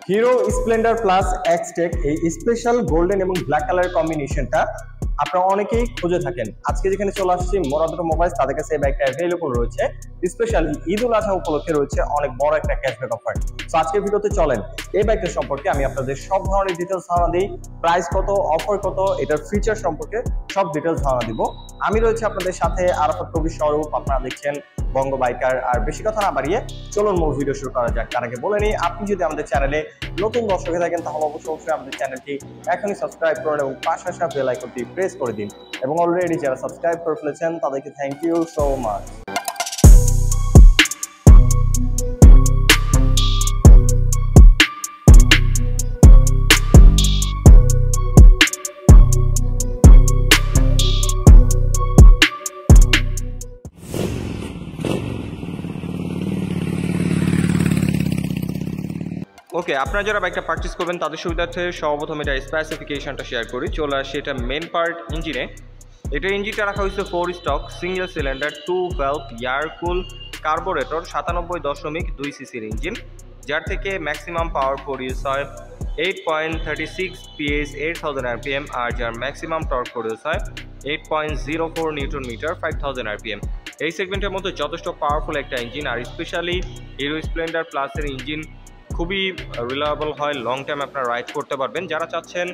Hero Splendor plus Xtec এই special golden এবং black colour কম্বিনেশনটা আপনারা অনেকেই খুঁজে থাকেন। আজকে যেখানে চলে আসছি মোরাদুটো মোবাইলস, তাদের কাছে এই বাইকটা অ্যাভেলেবল রয়েছে। স্পেশালি ঈদ উল আজহা উপলক্ষে রয়েছে অনেক বড় একটা ক্যাশব্যাক অফার। সো আজকের ভিডিওতে চলেন এই বাইকটার সম্পর্কে আমি আপনাদের সব ধরনের ডিটেলস ধারণা দিই। প্রাইস কত, অফার কত, এটার ফিচার সম্পর্কে সব ডিটেলস ধারণা দিব। আমি রয়েছে আপনাদের সাথে আরাফাত কবির স্বরূপ, আপনারা দেখছেন বঙ্গ বাইকার। আর বেশি কথা না বাড়িয়ে চলুন মূল ভিডিও শুরু করা যাক। তার আগে বলে নিই, আপনি যদি আমাদের চ্যানেলে নতুন দর্শক হয়ে থাকেন তাহলে অবশ্যই আমাদের চ্যানেলটি এখনই সাবস্ক্রাইব করুন এবং পাশে আসা বেল আইকনটি প্রেস করে দিন। এবং অলরেডি যারা সাবস্ক্রাইব করে ফেলেছেন তাদেরকে থ্যাংক ইউ সো মাচ। ওকে, আপনারা যারা বাইকটা পারচেস করবেন তাদের সুবিধার্থে সর্বপ্রথম এটা স্পেসিফিকেশনটা শেয়ার করি। চলে আসে এটা মেন পার্ট ইঞ্জিনে। এটার ইঞ্জিনটা রাখা হয়েছে 4 stock single cylinder 2 valve air কুল কার্বোরেটর 97.2 সিসির ইঞ্জিন, যার থেকে ম্যাক্সিমাম পাওয়ার প্রডিউস হয় 8.36 PS 8000 RPM, আর যার ম্যাক্সিমাম টর্ক প্রডিউস হয় 8.04 নিউটন মিটার 5000 RPM। এই সেগমেন্টের মধ্যে যথেষ্ট পাওয়ারফুল একটা ইঞ্জিন, আর স্পেশালি হিরো স্প্লেন্ডার প্লাসের ইঞ্জিন খুবই রিলায়েবল হয়, লং টাইম আপনারা রাইড করতে পারবেন। যারা চাচ্ছেন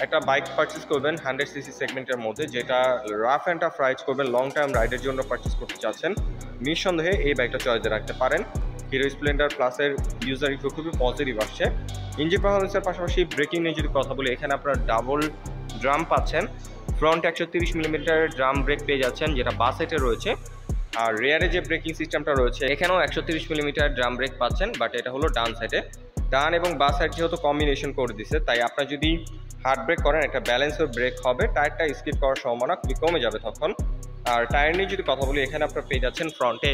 একটা বাইক পারচেস করবেন 100cc সেগমেন্টের মধ্যে, যেটা রাফ অ্যান্ড টাফ রাইড করবেন, লং টাইম রাইডের জন্য পারচেস করতে চাচ্ছেন, নিঃসন্দেহে এই বাইকটা চয়েসে রাখতে পারেন। হিরো স্প্লেন্ডার প্লাসের ইউজার রিভিউ খুবই পজিটিভ আসছে। ইঞ্জিন পারফরমেন্সের পাশাপাশি ব্রেকিং নিয়ে যদি কথা বলি, এখানে আপনারা ডাবল ড্রাম পাচ্ছেন। ফ্রন্ট 130 মিলিমিটার ড্রাম ব্রেক পেয়ে যাচ্ছেন, যেটা বাস সাইডে রয়েছে। আর রেয়ারে যে ব্রেকিং সিস্টেমটা রয়েছে এখানেও 130 মিলিমিটার ড্রাম ব্রেক পাচ্ছেন, বাট এটা হলো ডান সাইডে। ডান এবং বাস সাইড যেহেতু কম্বিনেশন করে দিচ্ছে, তাই আপনার যদি হার্ড ব্রেক করেন একটা ব্যালেন্সের ব্রেক হবে, টায়ারটা স্কিপ করার সম্ভাবনা খুবই কমে যাবে তখন। আর টায়ার নিয়ে যদি কথা বলি, এখানে আপনারা পেয়ে যাচ্ছেন ফ্রন্টে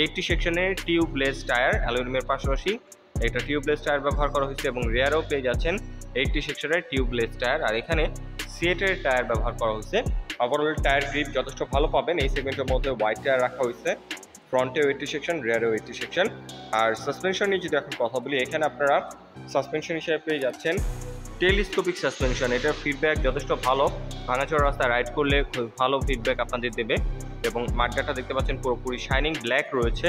80 সেকশনের টিউবলেস টায়ার অ্যালুমিনিয়ামের পাশাপাশি এটা টিউবলেস টায়ার ব্যবহার করা হয়েছে, এবং রেয়ারেও পেয়ে যাচ্ছেন 80 সেকশনের টিউবলেস টায়ার, আর এখানে সিয়েটের টায়ার ব্যবহার করা হয়েছে। ওভারঅল টায়ার গ্রিপ যথেষ্ট ভালো পাবেন। এই সেগমেন্টের মধ্যে হোয়াইট টায়ার রাখা হয়েছে, ফ্রন্টেও 80 সেকশন, রেয়ারেও 80 সেকশন। আর সাসপেনশন নিয়ে যদি এখন কথা বলি, এখানে আপনারা সাসপেনশন হিসেবে পেয়ে যাচ্ছেন টেলিস্কোপিক সাসপেনশন। এটার ফিডব্যাক যথেষ্ট ভালো, ভাঙাচোরা রাস্তায় রাইড করলে খুব ভালো ফিডব্যাক আপনাদের দেবে। এবং মার্কারটা দেখতে পাচ্ছেন পুরোপুরি শাইনিং ব্ল্যাক রয়েছে,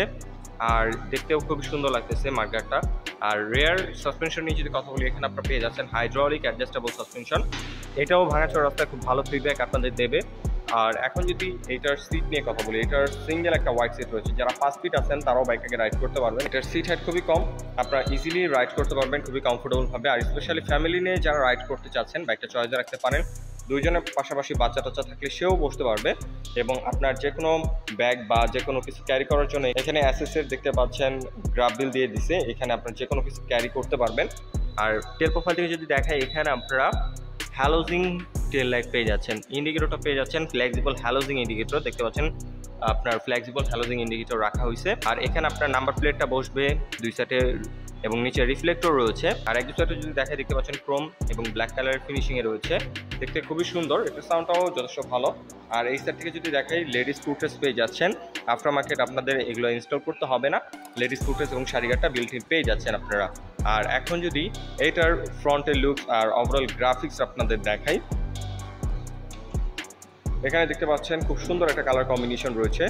আর দেখতেও খুব সুন্দর লাগতেছে মার্কারটা। আর রেয়ার সাসপেনশন নিয়ে যদি কথা বলি, এখানে আপনারা পেয়ে যাচ্ছেন হাইড্রোলিক অ্যাডজাস্টেবল সাসপেনশন। এটাও ভাঙাচোরা রাস্তায় খুব ভালো ফিডব্যাক আপনাদের দেবে। আর এখন যদি এটার সিট নিয়ে কথা বলি, এটার সিঙ্গেল একটা ওয়াইড সিট রয়েছে, যারা 5 ফিট আছেন তারাও বাইকটাকে রাইড করতে পারবেন। এটার সিট হাইট খুবই কম, আপনারা ইজিলি রাইড করতে পারবেন খুবই কমফোর্টেবল ভাবে। আর স্পেশালি ফ্যামিলি নিয়ে যারা রাইড করতে চাচ্ছেন বাইকটা চয়েসে রাখতে পারেন। দুইজনের পাশাপাশি বাচ্চা টাচ্চা থাকলে সেও বসতে পারবে, এবং আপনার যে কোনো ব্যাগ বা যে কোনো কিছু ক্যারি করার জন্য এখানে অ্যাসেসের দেখতে পাচ্ছেন গ্রাব বিল দিয়ে দিছে, এখানে আপনার যে কোনো কিছু ক্যারি করতে পারবেন। আর টেল প্রোফাইল থেকে যদি দেখায়, এখানে আপনারা হ্যালোজিং টেল লাইট পেয়ে যাচ্ছেন, ইন্ডিকেটরটা পেয়ে যাচ্ছেন ফ্লেক্সিবল হ্যালোজিং ইন্ডিকেটর দেখতে পাচ্ছেন, আপনার ফ্লেক্সিবল হ্যালোজিং ইন্ডিকেটর রাখা হয়েছে। আর এখানে আপনার নাম্বার প্লেটটা বসবে দুই সাইডে, এবং নিচে রিফ্লেক্টর রয়েছে। আর এক দু সাইডে যদি দেখায় দেখতে পাচ্ছেন ক্রোম এবং ব্ল্যাক কালারের ফিনিশিংয়ে রয়েছে, দেখতে খুবই সুন্দর। এটার সাউন্ডটাও যথেষ্ট ভালো। আর এই সাইড থেকে যদি দেখাই, লেডিস ফুটরেস পেয়ে যাচ্ছেন, আফটার মার্কেট আপনাদের এগুলো ইনস্টল করতে হবে না, লেডিস ফুটরেস এবং শাড়িঘাটটা বিল্ট ইন পেয়ে যাচ্ছেন আপনারা। আর এখন যদি এইটার ফ্রন্টের লুকস আর ওভারঅল গ্রাফিক্স আপনাদের দেখাই, এখানে দেখতে পাচ্ছেন খুব সুন্দর একটা কালার কম্বিনেশন রয়েছে,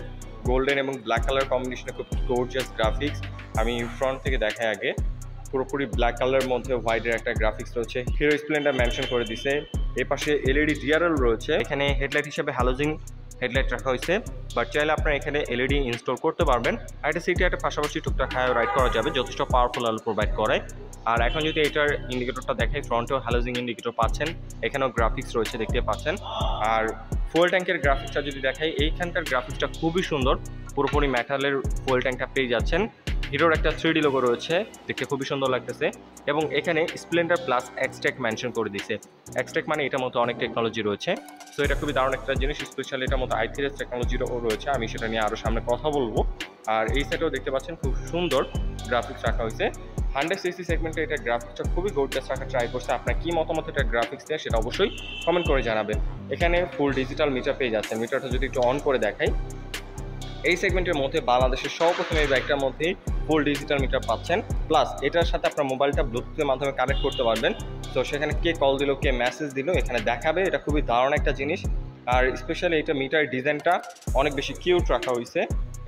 গোল্ডেন এবং ব্ল্যাক কালার কম্বিনেশনে খুব গর্জিয়াস গ্রাফিক্স। আমি ফ্রন্ট থেকে দেখাই আগে, পুরোপুরি ব্ল্যাক কালারের মধ্যে হোয়াইটের একটা গ্রাফিক্স রয়েছে, হিরো স্প্লেন্ডার মেনশন করে দিছে। এর পাশে এলইডি ডিআরএল রয়েছে, এখানে হেডলাইট হিসেবে হ্যালোজিং হেডলাইট রাখা হয়েছে, বাট চাইলে আপনারা এখানে এলইডি ইনস্টল করতে পারবেন। আর এটা সিটি একটা পাশাপাশি টুকটাক হাই রাইড করা যাবে, যথেষ্ট পাওয়ারফুল আলো প্রোভাইড করে। আর এখন যদি এটার ইন্ডিকেটরটা দেখাই, ফ্রন্টেও হ্যালোজিং ইন্ডিকেটর পাচ্ছেন, এখানেও গ্রাফিক্স রয়েছে দেখতে পাচ্ছেন। আর ফুয়েল ট্যাঙ্কের গ্রাফিক্সটা যদি দেখাই, এইখানকার গ্রাফিক্সটা খুবই সুন্দর, পুরোপুরি মেটালের ফুয়েল ট্যাঙ্কটা পেয়ে যাচ্ছেন। হিরোর একটা 3D লোগো রয়েছে, দেখতে খুবই সুন্দর লাগতেছে। এবং এখানে স্প্লেন্ডার প্লাস এক্সটেক মেনশন করে দিছে। এক্সটেক মানে এটার মতো অনেক টেকনোলজি রয়েছে, সো এটা খুবই দারুণ একটা জিনিস। স্পেশালি এটার মতো i3s টেকনোলজিরও রয়েছে, আমি সেটা নিয়ে আরও সামনে কথা বলবো। আর এই সাইডেও দেখতে পাচ্ছেন খুব সুন্দর গ্রাফিক্স রাখা হয়েছে। 100cc সেগমেন্টে এটা গ্রাফিক্সটা খুবই গর্জিয়াস রাখার ট্রাই করছে। আপনার কি মতামত এটা গ্রাফিক্স নিয়ে সেটা অবশ্যই কমেন্ট করে জানাবেন। এখানে ফুল ডিজিটাল মিটার পেয়ে যাচ্ছেন, মিটারটা যদি একটু অন করে দেখাই, এই সেগমেন্টের মধ্যে বাংলাদেশের সর্বপ্রথম এই বাইকটার মধ্যে ফুল ডিজিটাল মিটার পাচ্ছেন, প্লাস এটার সাথে আপনার মোবাইলটা ব্লুটুথের মাধ্যমে কানেক্ট করতে পারবেন। তো সেখানে কে কল দিল, কে মেসেজ দিল এখানে দেখাবে। এটা খুবই দারুণ একটা জিনিস। আর স্পেশালি এটা মিটারের ডিজাইনটা অনেক বেশি কিউট রাখা হয়েছে।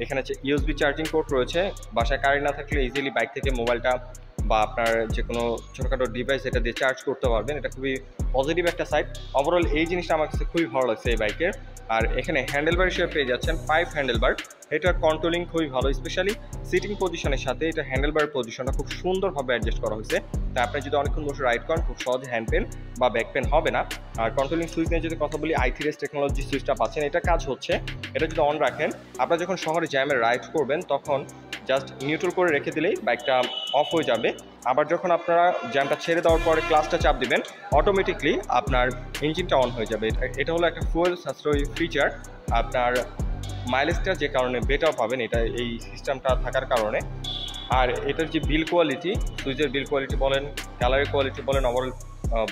এখানে ইউএসবি চার্জিং পোর্ট রয়েছে, বাসায় কারেন্ট না থাকলে ইজিলি বাইক থেকে মোবাইলটা বা আপনার যে কোনো ছোটোখাটো ডিভাইস এটা দিয়ে চার্জ করতে পারবেন। এটা খুবই পজিটিভ একটা সাইড। ওভারঅল এই জিনিসটা আমার কাছে খুবই ভালো লাগছে এই বাইকের। আর এখানে হ্যান্ডেলবার হিসেবে পেয়ে যাচ্ছেন 5 হ্যান্ডেলবার। এটার কন্ট্রোলিং খুবই ভালো, স্পেশালি সিটিং পজিশনের সাথে এটা হ্যান্ডেলবার পজিশনটা খুব সুন্দরভাবে অ্যাডজাস্ট করা হয়েছে। তাই আপনি যদি অনেকক্ষণ বসে রাইড করেন খুব সহজে হ্যান্ড পেন বা ব্যাক পেন হবে না। আর কন্ট্রোলিং সুইচ নিয়ে যদি কথা বলি, i3s টেকনোলজি সুইচটা পাচ্ছেন। এটা কাজ হচ্ছে, এটা যদি অন রাখেন, আপনারা যখন শহরে জ্যামে রাইড করবেন তখন জাস্ট নিউট্রাল করে রেখে দিলেই বাইকটা অফ হয়ে যাবে। আবার যখন আপনারা জ্যামটা ছেড়ে দেওয়ার পরে ক্লাসটা চাপ দিবেন, অটোমেটিকলি আপনার ইঞ্জিনটা অন হয়ে যাবে। এটা হলো একটা ফুয়েল সাশ্রয়ী ফিচার। আপনার মাইলেজটা যে কারণে বেটার পাবেন এটা এই সিস্টেমটা থাকার কারণে। আর এটার যে বিল কোয়ালিটি, সুইচের বিল কোয়ালিটি বলেন, কালারের কোয়ালিটি বলেন, ওভারঅল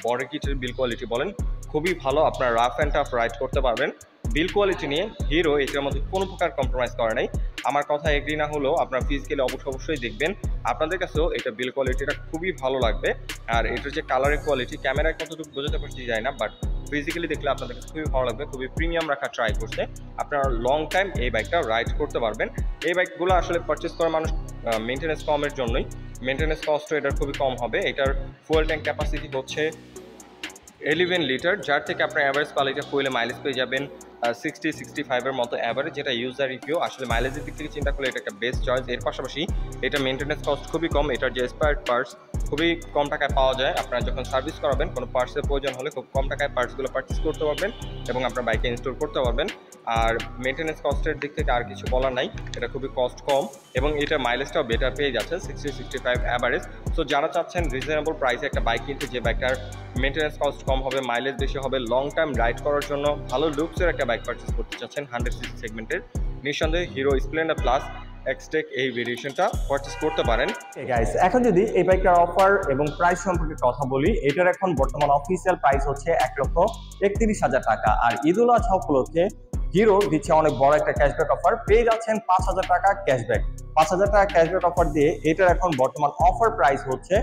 বডি কিটের বিল কোয়ালিটি বলেন, খুবই ভালো। আপনার রাফ অ্যান্ড টাফ রাইড করতে পারবেন। বিল কোয়ালিটি নিয়ে হিরো এটার মধ্যে কোনো প্রকার কম্প্রোমাইজ করে নাই। আমার কথা এগ্রি না হলেও আপনার ফিজিক্যালি অবশ্যই দেখবেন, আপনাদের কাছেও এটা বিল কোয়ালিটিটা খুবই ভালো লাগবে। আর এটার যে কালারের কোয়ালিটি ক্যামেরায় কতটুকু বোঝাতে পারছি যায় না, বাট ফিজিক্যালি দেখলে আপনাদের কাছে খুবই ভালো লাগবে। খুবই প্রিমিয়াম রাখা ট্রাই করছে, আপনারা লং টাইম এই বাইকটা রাইড করতে পারবেন। এই বাইকগুলো আসলে পারচেস করা মানুষ মেনটেন্যান্স কমের জন্যই, মেনটেন্যান্স কস্টও এটার খুবই কম হবে। এটার ফুয়েল ট্যাঙ্ক ক্যাপাসিটি হচ্ছে 11 লিটার, যার থেকে আপনার অ্যাভারেজ কোয়ালিটি ফুয়েলে মাইলেজ পেয়ে যাবেন 60-65 মতো অ্যাভারেজ। যেটা ইউজার রিভিউ, আসলে মাইলেজের দিক থেকে চিন্তা করলে এটা একটা বেস্ট চয়েস। এর পাশাপাশি এটা মেনটেন্যান্স কস্ট খুবই কম। এটার যে স্পেয়ার পার্টস খুবই কম টাকায় পাওয়া যায়। আপনারা যখন সার্ভিস করাবেন, কোনো পার্টসের প্রয়োজন হলে খুব কম টাকায় পার্টসগুলো পারচেস করতে পারবেন এবং আপনার বাইকে ইনস্টল করতে পারবেন। আর মেনটেন্যান্স কস্টের দিক থেকে আর কিছু বলার নাই, এটা খুবই কস্ট কম এবং এটার মাইলেজটাও বেটার পেয়ে যাচ্ছে 60-65 অ্যাভারেজ। সো যারা চাচ্ছেন রিজনেবল প্রাইসে একটা বাইক কিনতে, যে বাইকটার মেনটেন্যান্স কস্ট কম হবে, মাইলেজ বেশি হবে, লং টাইম রাইড করার জন্য ভালো লুকসের একটা বাইক পারচেস করতে চাচ্ছেন 100cc সেগমেন্টের, নিঃসন্দেহে হিরো স্প্লেন্ডার প্লাস এক্সটেক এই ভেরিয়েশনটা পারচেস করতে পারেন। গাইস, এখন যদি এই বাইকটার অফার এবং প্রাইস সম্পর্কে কথা বলি, এটার এখন বর্তমান অফিসিয়াল প্রাইস হচ্ছে 1,31,000 টাকা। আর ঈদ উল আজহা উপলক্ষে হিরো দিচ্ছে অনেক বড় একটা ক্যাশব্যাক অফার, পেয়ে যাচ্ছেন 5,000 টাকা ক্যাশব্যাক। 5,000 টাকা ক্যাশব্যাক অফার দিয়ে এটার এখন বর্তমান অফার প্রাইস হচ্ছে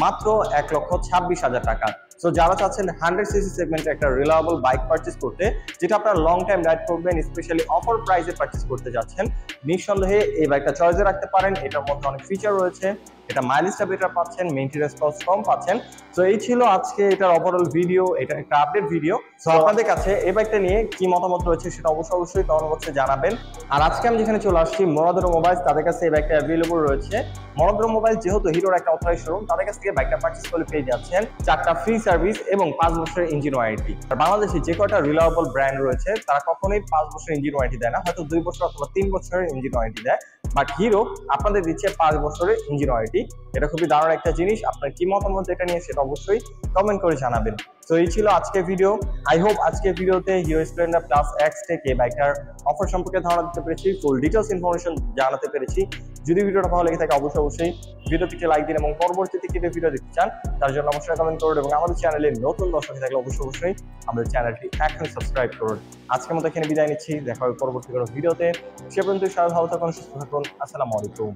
মাত্র 1,26,000 টাকা। সো যারা চাচ্ছেন 100cc সেগমেন্টে একটা রিলায়েবল বাইক পারচেস করতে, যেটা আপনারা লং টাইম রাইড করবেন, স্পেশালি অফার প্রাইসে পারচেস করতে যাচ্ছেন, নিঃসন্দেহে এই বাইকটা চয়েসে রাখতে পারেন। এটার মধ্যে অনেক ফিচার রয়েছে, এটা মাইলেজটা বেটার পাচ্ছেন, মেইনটেনেন্স কস্ট কম পাচ্ছেন। সো এই ছিল আজকে এটার ওভারঅল ভিডিও, এটা একটা আপডেট ভিডিও। সো আপনাদের কাছে এই বাইকটা নিয়ে কি মতামত রয়েছে সেটা অবশ্যই কমেন্ট বক্সে জানাবেন। আর আজকে আমি যেখানে চলে আসছি মোরাদুর মোবাইলস, তাদের কাছে এই বাইকটা অ্যাভেলেবল রয়েছে। মোরাদুর মোবাইল যেহেতু হিরোর একটা অথরাইজড শোরুম, তাদের কাছ থেকে বাইকটা পারচেস করলে পেয়ে যাচ্ছেন 4টা ফ্রি সার্ভিস এবং 5 বছরের ইঞ্জিন ওয়ারেন্টি। আর বাংলাদেশে যে কয়টা রিলায়েবল ব্র্যান্ড রয়েছে তারা কখনোই 5 বছরের ইঞ্জিন ওয়ারেন্টি দেয় না, হয়তো 2 বছর অথবা 3 বছরের ইঞ্জিন ওয়ারেন্টি দেয়, বাট হিরো আপনাদের দিচ্ছে 5 বছরের ইঞ্জিন ওয়ারেন্টি। এটা খুবই দারুণ একটা জিনিস। আপনার কি মতামত এটা নিয়ে সেটা অবশ্যই কমেন্ট করে জানাবেন। তো এই ছিল আজকের ভিডিও। আই হোপ আজকের ভিডিওতে হিরো স্প্লেন্ডার প্লাস এক্স থেকে বাইকার অফার সম্পর্কে ধারণা দিতে পেরেছি, ফুল ডিটেলস ইনফরমেশন জানাতে পেরেছি। যদি ভিডিওটা ভালো লেগে থাকে অবশ্যই ভিডিওটিকে লাইক দিন এবং পরবর্তীতে কি ভিডিও দেখতে চান তার জন্য অবশ্যই কমেন্ট করুন এবং আমাদের চ্যানেলে নতুন দর্শক থাকলে অবশ্যই আমাদের চ্যানেলটি এখনই সাবস্ক্রাইব করুন। আজকের মতো এখানে বিদায় নিচ্ছি, দেখা হবে পরবর্তী কোনো ভিডিওতে। সে পর্যন্ত সবাই ভালো থাকুন, সুস্থ থাকুন। আসসালামু আলাইকুম।